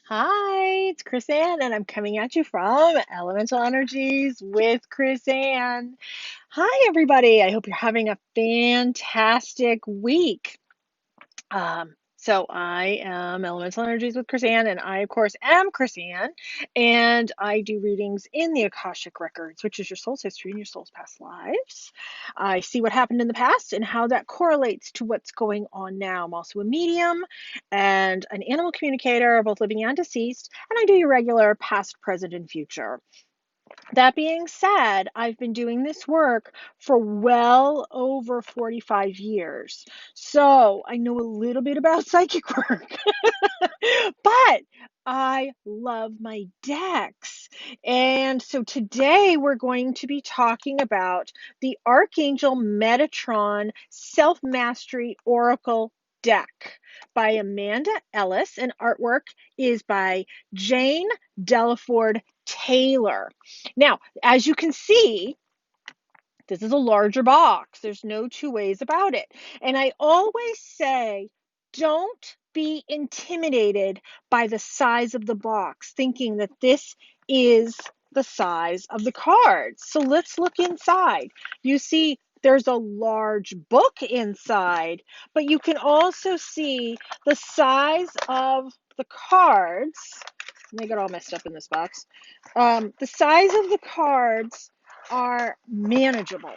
Hi, it's Chris Ann, and I'm coming at you from Elemental Energies with Chris Ann. Hi, everybody. I hope you're having a fantastic week. So I am Elemental Energies with Chris Ann, and I, of course, am Chris Ann, and I do readings in the Akashic Records, which is your soul's history and your soul's past lives. I see what happened in the past and how that correlates to what's going on now. I'm also a medium and an animal communicator, both living and deceased, and I do your regular past, present, and future. That being said, I've been doing this work for well over 45 years. So I know a little bit about psychic work, but I love my decks. And so today we're going to be talking about the Archangel Metatron Self Mastery Oracle deck by Amanda Ellis, and artwork is by Jane Delaford Taylor. Now, as you can see, this is a larger box. There's no two ways about it. And I always say, don't be intimidated by the size of the box, thinking that this is the size of the cards. So let's look inside. You see, there's a large book inside, but you can also see the size of the cards. They got all messed up in this box. The size of the cards are manageable.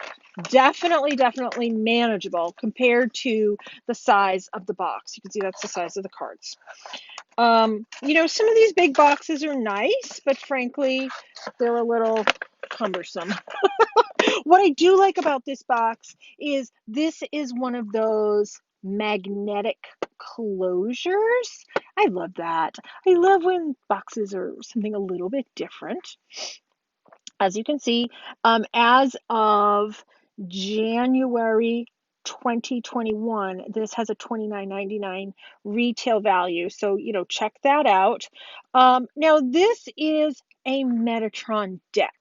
Definitely manageable compared to the size of the box. You can see that's the size of the cards. Some of these big boxes are nice, but frankly, they're a little cumbersome. What I do like about this box is this is one of those magnetic closures. I love that. I love when boxes are something a little bit different. As you can see, as of January 2021, this has a $29.99 retail value. So, check that out. Now, this is a Metatron deck.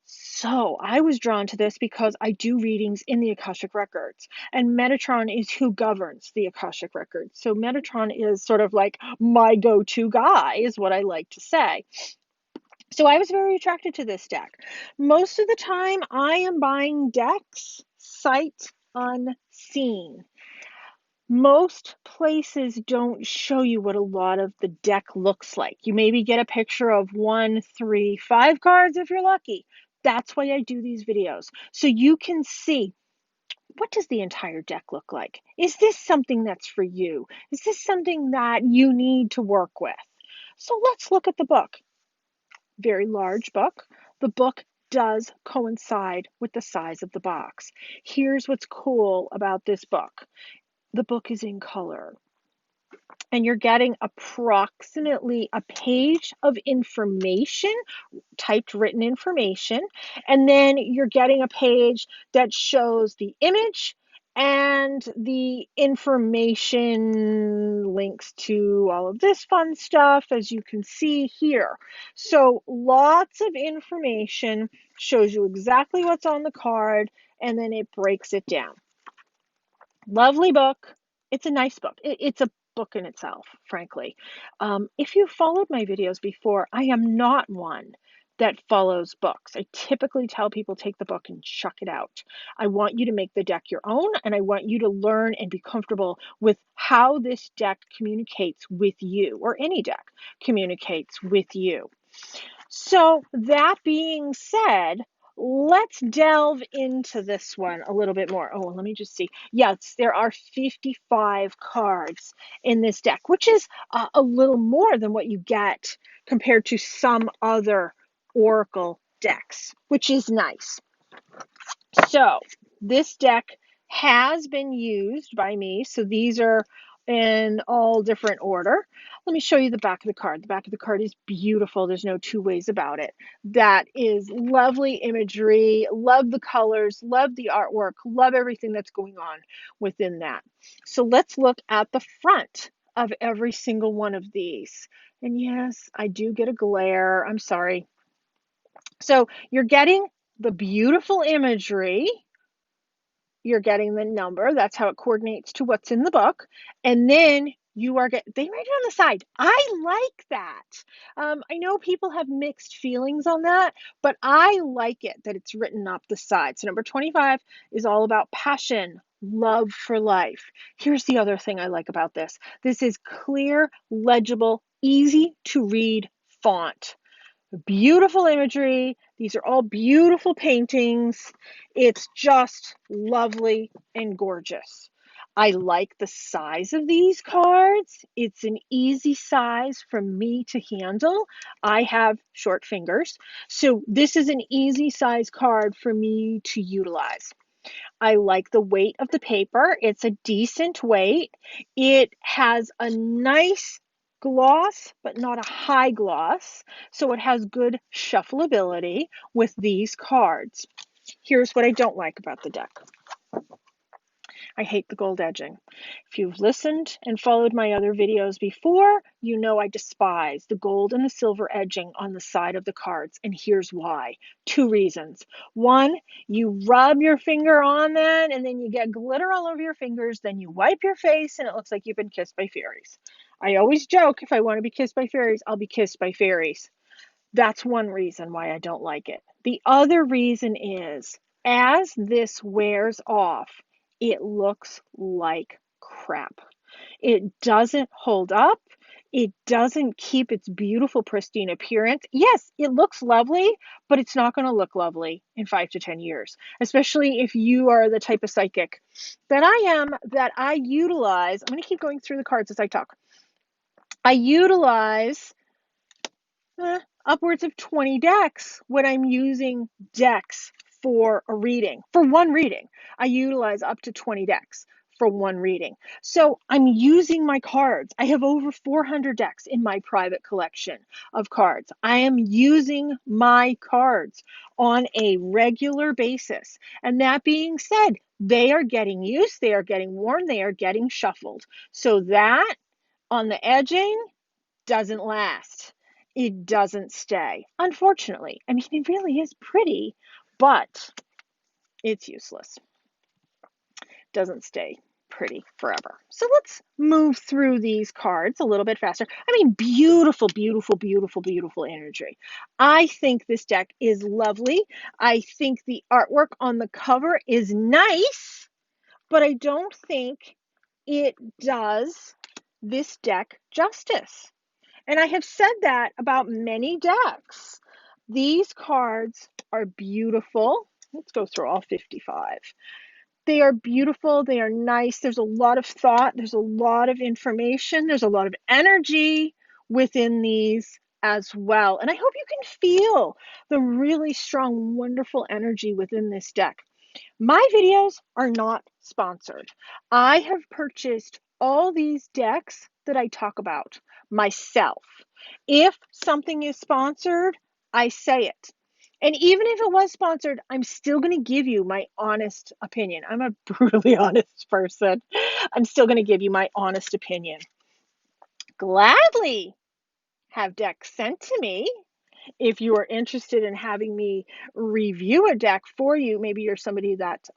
So I was drawn to this because I do readings in the Akashic Records, and Metatron is who governs the Akashic Records. So Metatron is sort of like my go-to guy, is what I like to say. So I was very attracted to this deck. Most of the time, I am buying decks sight unseen. Most places don't show you what a lot of the deck looks like. You maybe get a picture of 1, 3, 5 cards if you're lucky. That's why I do these videos. So you can see, what does the entire deck look like? Is this something that's for you? Is this something that you need to work with? So let's look at the book. Very large book. The book does coincide with the size of the box. Here's what's cool about this book. The book is in color, and you're getting approximately a page of information, typed written information, and then you're getting a page that shows the image and the information links to all of this fun stuff, as you can see here. So lots of information, shows you exactly what's on the card, and then it breaks it down. Lovely book. It's a nice book. It's a book in itself, frankly. If you followed my videos before, I am not one that follows books. I typically tell people take the book and chuck it out. I want you to make the deck your own, and I want you to learn and be comfortable with how this deck communicates with you, or any deck communicates with you. So that being said, let's delve into this one a little bit more. Oh, let me just see. Yes, there are 55 cards in this deck, which is a little more than what you get compared to some other Oracle decks, which is nice. So this deck has been used by me. So these are in all different order. Let me show you the back of the card. The back of the card is beautiful. There's no two ways about it. That is lovely imagery. Love the colors, love the artwork, love everything that's going on within that. So let's look at the front of every single one of these. And yes, I do get a glare. I'm sorry. So you're getting the beautiful imagery. You're getting the number. That's how it coordinates to what's in the book. And then they write it on the side. I like that. I know people have mixed feelings on that, but I like it that it's written up the side. So number 25 is all about passion, love for life. Here's the other thing I like about this. This is clear, legible, easy to read font. Beautiful imagery. These are all beautiful paintings. It's just lovely and gorgeous. I like the size of these cards. It's an easy size for me to handle. I have short fingers, so this is an easy size card for me to utilize. I like the weight of the paper. It's a decent weight. It has a nice gloss, but not a high gloss. So it has good shuffleability with these cards. Here's what I don't like about the deck. I hate the gold edging. If you've listened and followed my other videos before, you know I despise the gold and the silver edging on the side of the cards, and here's why. Two reasons. One, you rub your finger on that, and then you get glitter all over your fingers, then you wipe your face, and it looks like you've been kissed by fairies. I always joke, if I want to be kissed by fairies, I'll be kissed by fairies. That's one reason why I don't like it. The other reason is, as this wears off, it looks like crap. It doesn't hold up. It doesn't keep its beautiful, pristine appearance. Yes, it looks lovely, but it's not going to look lovely in 5 to 10 years, especially if you are the type of psychic that I am, that I utilize. I'm going to keep going through the cards as I talk. I utilize upwards of 20 decks when I'm using decks for a reading. For one reading, I utilize up to 20 decks for one reading. So I'm using my cards. I have over 400 decks in my private collection of cards. I am using my cards on a regular basis. And that being said, they are getting used, they are getting worn, they are getting shuffled. So that on the edging doesn't last. It doesn't stay. Unfortunately, I mean, it really is pretty, but it's useless. Doesn't stay pretty forever. So let's move through these cards a little bit faster. I mean, beautiful, beautiful, beautiful, beautiful imagery. I think this deck is lovely. I think the artwork on the cover is nice, but I don't think it does this deck justice. And I have said that about many decks. These cards are beautiful. Let's go through all 55. They are beautiful. They are nice. There's a lot of thought. There's a lot of information. There's a lot of energy within these as well. And I hope you can feel the really strong, wonderful energy within this deck. My videos are not sponsored. I have purchased all these decks that I talk about myself. If something is sponsored, I say it. And even if it was sponsored, I'm still going to give you my honest opinion. I'm a brutally honest person. I'm still going to give you my honest opinion. Gladly have decks sent to me. If you are interested in having me review a deck for you, maybe you're somebody that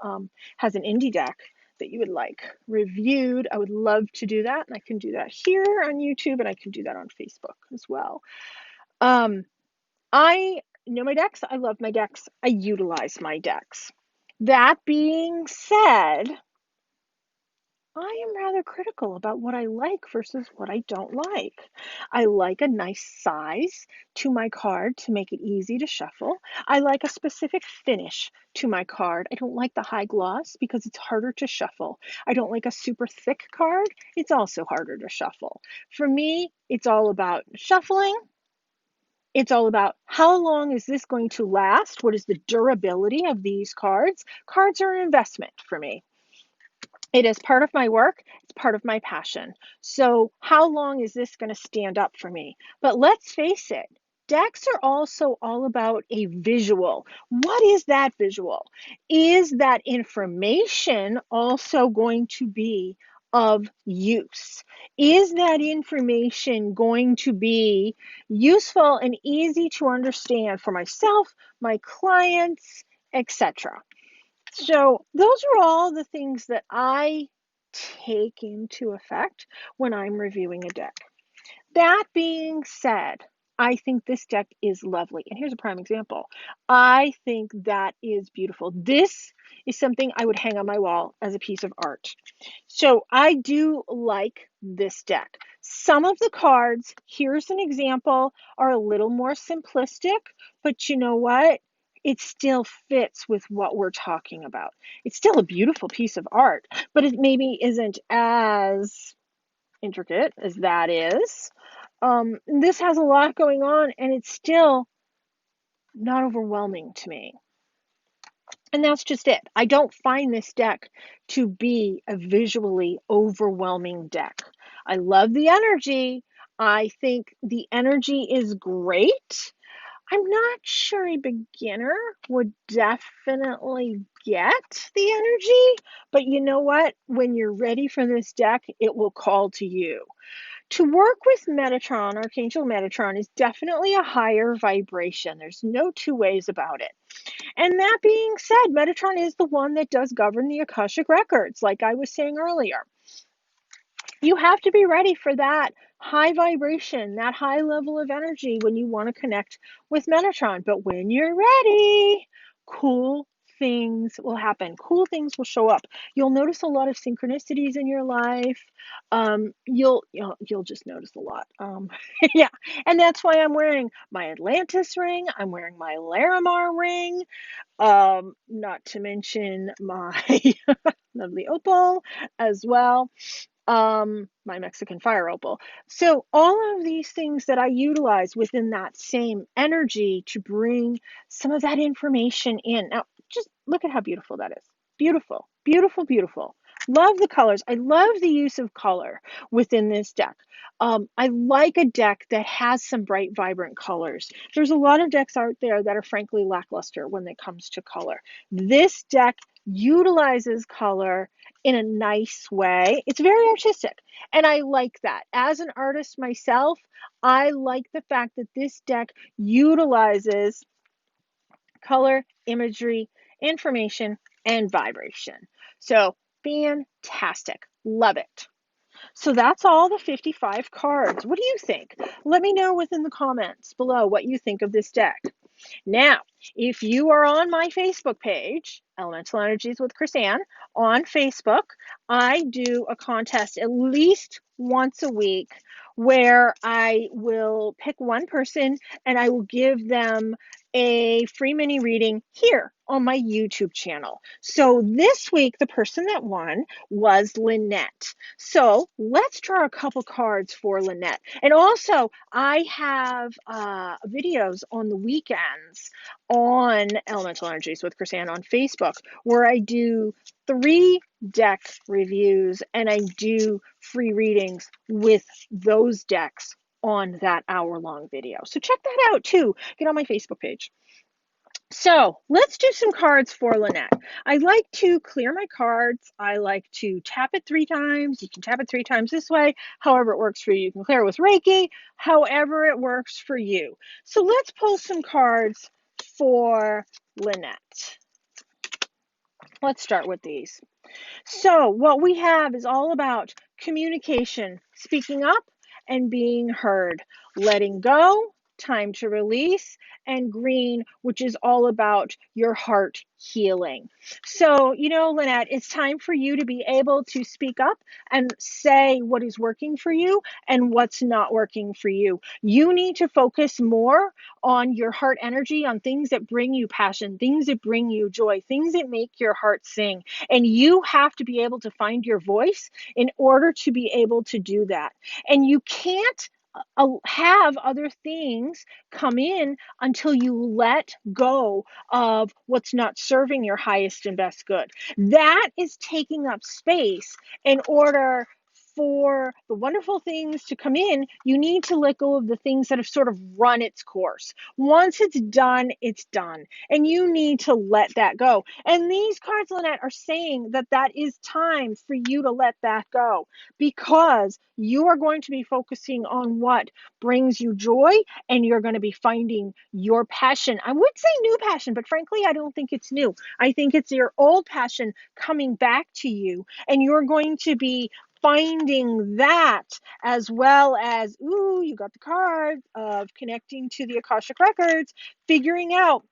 has an indie deck that you would like reviewed, I would love to do that. And I can do that here on YouTube, and I can do that on Facebook as well. I know my decks. I love my decks. I utilize my decks. That being said, I am rather critical about what I like versus what I don't like. I like a nice size to my card to make it easy to shuffle. I like a specific finish to my card. I don't like the high gloss because it's harder to shuffle. I don't like a super thick card. It's also harder to shuffle. For me, it's all about shuffling. It's all about how long is this going to last? What is the durability of these cards? Cards are an investment for me. It is part of my work. It's part of my passion. So how long is this going to stand up for me? But let's face it, decks are also all about a visual. What is that visual? Is that information also going to be of use? Is that information going to be useful and easy to understand for myself, my clients, etc.? So those are all the things that I take into effect when I'm reviewing a deck. That being said, I think this deck is lovely. And here's a prime example. I think that is beautiful. This is something I would hang on my wall as a piece of art. So I do like this deck. Some of the cards, here's an example, are a little more simplistic, but you know what? It still fits with what we're talking about. It's still a beautiful piece of art, but it maybe isn't as intricate as that is. This has a lot going on, and it's still not overwhelming to me. And that's just it. I don't find this deck to be a visually overwhelming deck. I love the energy. I think the energy is great. I'm not sure a beginner would definitely get the energy, but you know what? When you're ready for this deck, it will call to you. To work with Metatron, Archangel Metatron, is definitely a higher vibration. There's no two ways about it. And that being said, Metatron is the one that does govern the Akashic records, like I was saying earlier. You have to be ready for that high vibration, that high level of energy when you want to connect with Metatron. But when you're ready, cool things will happen. Cool things will show up. You'll notice a lot of synchronicities in your life. You'll just notice a lot. Yeah, and that's why I'm wearing my Atlantis ring. I'm wearing my Larimar ring. Not to mention my lovely opal as well. My Mexican fire opal. So all of these things that I utilize within that same energy to bring some of that information in. Now, just look at how beautiful that is. Beautiful, beautiful, beautiful. Love the colors. I love the use of color within this deck. I like a deck that has some bright, vibrant colors. There's a lot of decks out there that are frankly lackluster when it comes to color. This deck utilizes color in a nice way. It's very artistic, and I like that. As an artist myself, I like the fact that this deck utilizes color, imagery, information, and vibration. So fantastic. Love it. So that's all the 55 cards. What do you think? Let me know within the comments below what you think of this deck. Now, if you are on my Facebook page, Elemental Energies with Chrisanne, on Facebook, I do a contest at least once a week where I will pick one person and I will give them a free mini reading here on my YouTube channel. So this week, the person that won was Lynette. So let's draw a couple cards for Lynette. And also, I have videos on the weekends on Elemental Energies with Chrisanne on Facebook where I do 3 deck reviews and I do free readings with those decks on that hour-long video. So check that out too. Get on my Facebook page. So let's do some cards for Lynette. I like to clear my cards. I like to tap it 3 times. You can tap it 3 times this way, however it works for you. You can clear it with Reiki, however it works for you. So let's pull some cards for Lynette. Let's start with these. So what we have is all about communication, speaking up and being heard, letting go, time to release, and green, which is all about your heart healing. So, you know, Lynette, it's time for you to be able to speak up and say what is working for you and what's not working for you. You need to focus more on your heart energy, on things that bring you passion, things that bring you joy, things that make your heart sing. And you have to be able to find your voice in order to be able to do that. And you can't have other things come in until you let go of what's not serving your highest and best good. That is taking up space in order for the wonderful things to come in, you need to let go of the things that have sort of run its course. Once it's done, it's done. And you need to let that go. And these cards, Lynette, are saying that that is time for you to let that go, because you are going to be focusing on what brings you joy, and you're going to be finding your passion. I would say new passion, but frankly, I don't think it's new. I think it's your old passion coming back to you, and you're going to be finding that, as well as, ooh, you got the card of connecting to the Akashic Records, figuring out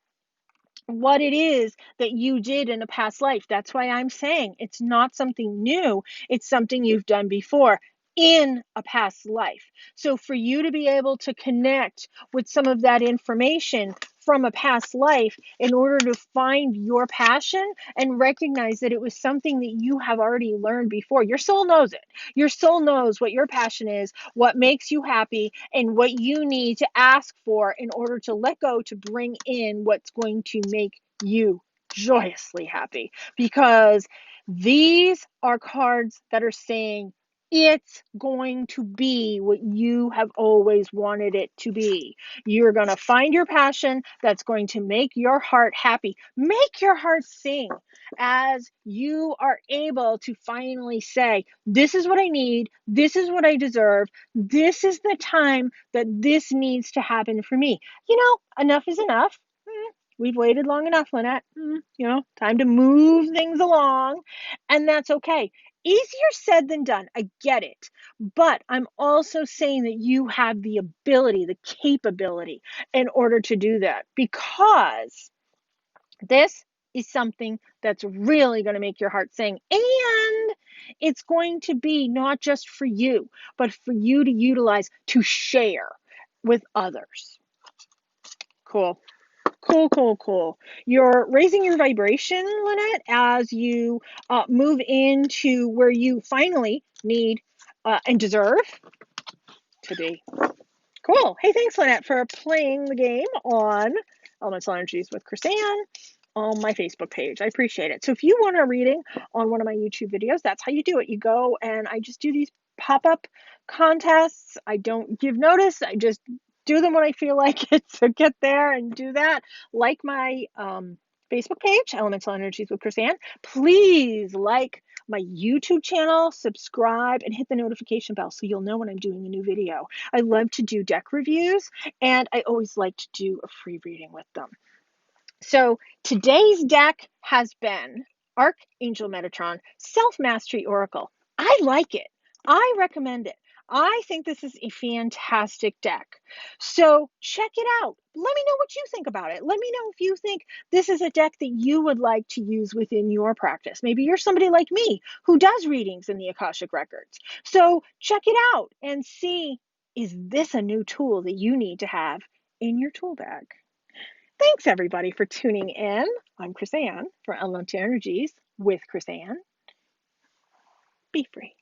what it is that you did in a past life. That's why I'm saying it's not something new. It's something you've done before in a past life. So for you to be able to connect with some of that information from a past life in order to find your passion and recognize that it was something that you have already learned before. Your soul knows it. Your soul knows what your passion is, what makes you happy, and what you need to ask for in order to let go, to bring in what's going to make you joyously happy. Because these are cards that are saying it's going to be what you have always wanted it to be. You're going to find your passion that's going to make your heart happy, make your heart sing, as you are able to finally say, this is what I need, this is what I deserve, this is the time that this needs to happen for me. Enough is enough. We've waited long enough, Lynette. Time to move things along, and that's okay. Easier said than done. I get it. But I'm also saying that you have the ability, the capability in order to do that, because this is something that's really going to make your heart sing. And it's going to be not just for you, but for you to utilize to share with others. Cool. Cool, cool, cool. You're raising your vibration, Lynette, as you move into where you finally need and deserve to be. Cool. Hey, thanks, Lynette, for playing the game on Elemental Energies with Chrisanne on my Facebook page. I appreciate it. So if you want a reading on one of my YouTube videos, that's how you do it. You go and I just do these pop-up contests. I don't give notice. I just do them when I feel like it. So get there and do that. Like my Facebook page, Elemental Energies with Chrisanne. Please like my YouTube channel, subscribe, and hit the notification bell so you'll know when I'm doing a new video. I love to do deck reviews, and I always like to do a free reading with them. So today's deck has been Archangel Metatron Self-Mastery Oracle. I like it. I recommend it. I think this is a fantastic deck. So check it out. Let me know what you think about it. Let me know if you think this is a deck that you would like to use within your practice. Maybe you're somebody like me who does readings in the Akashic Records. So check it out and see, is this a new tool that you need to have in your tool bag? Thanks, everybody, for tuning in. I'm Chrisanne for Elemental Energies with Chrisanne. Be free.